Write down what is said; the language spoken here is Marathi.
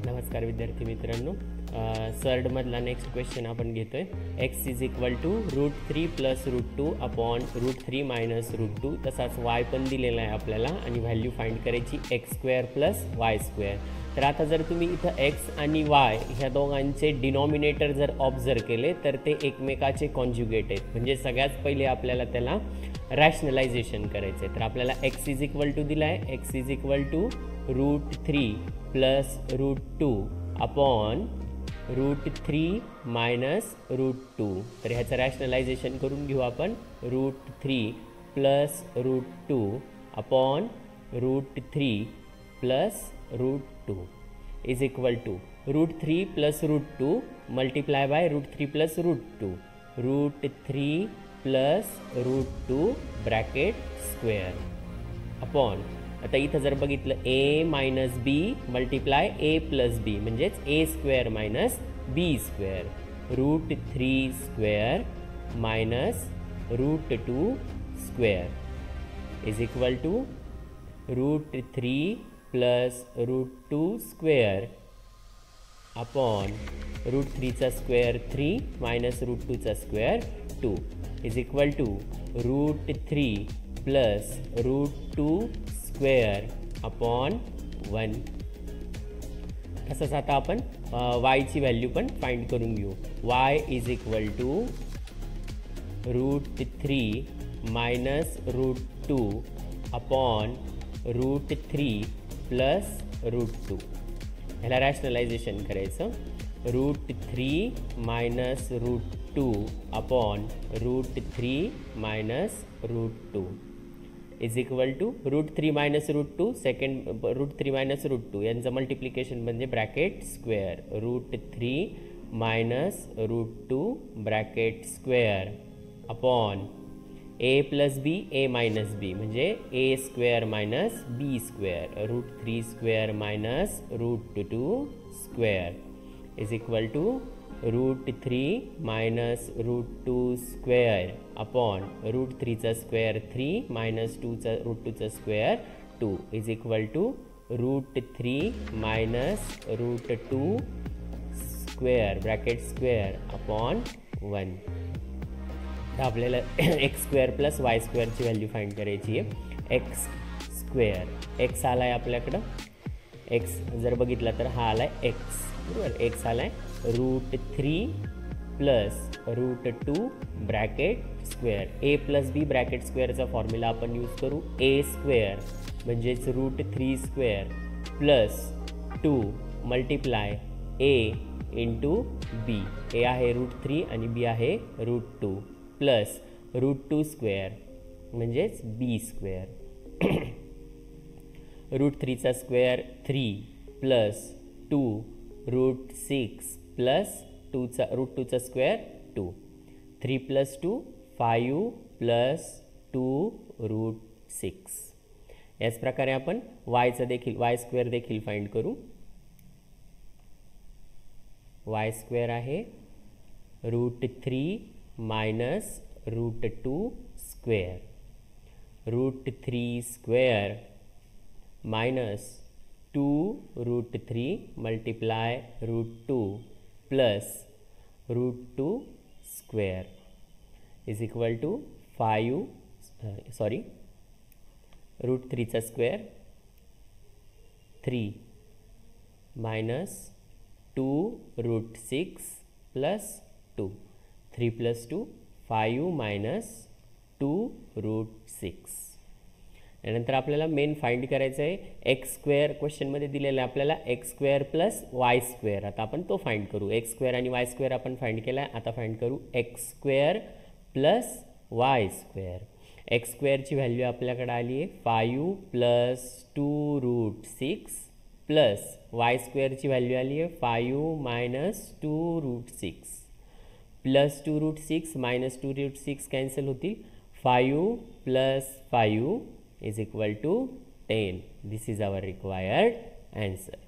नमस्कार विद्यार्थी मित्रांनो, सर्डमधला नेक्स्ट क्वेश्चन आपण घेतोय. x is equal to √3 plus √2 upon √3 minus √2. तसाच y पण दिलेला आहे आपल्याला आणि व्हॅल्यू फाइंड करायची x² प्लस y². तर आता जर तुम्ही इथं x आणि y ह्या दोघांचे डिनॉमिनेटर जर ऑब्झर्व केले तर ते एकमेकाचे कॉन्ज्युगेट आहेत. म्हणजे सगळ्यात पहिले आपल्याला त्याला रॅशनलायझेशन करायचं आहे. तर आपल्याला x इज इक्वल टू दिला आहे, x is equal to √3 plus √2 upon √3 minus √2. तर ह्याचं रॅशनलायझेशन करून घेऊ आपण. √3 plus √2 upon √3 plus √2 is equal to √3 plus √2 multiply by √3 plus √2. √3 plus √2 bracket square upon, आता इथं जर बघितलं a minus b multiply a plus b म्हणजेच a² minus b². √3 square minus √2 square is equal to √3 plus √2 square upon √3चा स्क्वेअर 3 मायनस √2चा square 2 is equal to √3 plus √2 square upon 1. तसंच आता आपण वायची व्हॅल्यू पण फाइंड करून घेऊ. y is equal to √3 minus √2 upon √3 plus √2. ह्याला रॅशनलायझेशन करायचं. √3 minus √2 upon √3 minus √2 is equal to √3 minus √2 second √3 minus √2 यांचं मल्टिप्लिकेशन म्हणजे bracket square. √3 minus √2 bracket square upon a plus b a minus b म्हणजे a² minus b². √3 square minus √2 square is equal to √3 minus √2 square upon √3चा स्क्वेअर 3 मायनस √2चा square 2 is equal to √3 minus √2 square bracket square upon 1. तर आपल्याला x² plus y² value find करायची आहे. x² आला आहे आपल्याकडं. x जर बघितला तर हा आला आहे x, बरोबर. x आला आहे √3 plus √2 bracket square. a plus b bracket स्क्वेअरचा फॉर्म्युला आपण यूज करू. a² म्हणजेच √3 square plus 2 multiply a into b. a आहे √3 आणि b आहे √2 प्लस √2 स्क्वेअर म्हणजेच b². √3चा स्क्वेअर 3 प्लस 2 √6 प्लस √2चा स्क्वेअर 2. 3 plus 2 5 plus 2 √6. याच प्रकारे आपण y² देखील फाइंड करू. y² आहे √3 minus √2 square. √3 square minus 2 √3 multiply √2 plus √2 square is equal to 3चा square 3 minus 2 √6 plus 2. 3 plus 2 5 minus 2 √6. यानंतर आपल्याला मेन फाइंड करायचं आहे x² क्वेश्चनमध्ये दिलेलं आहे आपल्याला x² प्लस y². आता आपण तो फाइंड करू. x² आणि y² आपण फाइंड केला आहे. आता फाइंड करू x² प्लस y². x² ची व्हॅल्यू आपल्याकडे आली आहे 5 प्लस 2 √6 प्लस y² ची व्हॅल्यू आली आहे 5 मायनस 2 √6 प्लस 2 √6 मायनस 2 √6 कॅन्सल होतील. 5 plus 5 is equal to 10. This is our required answer.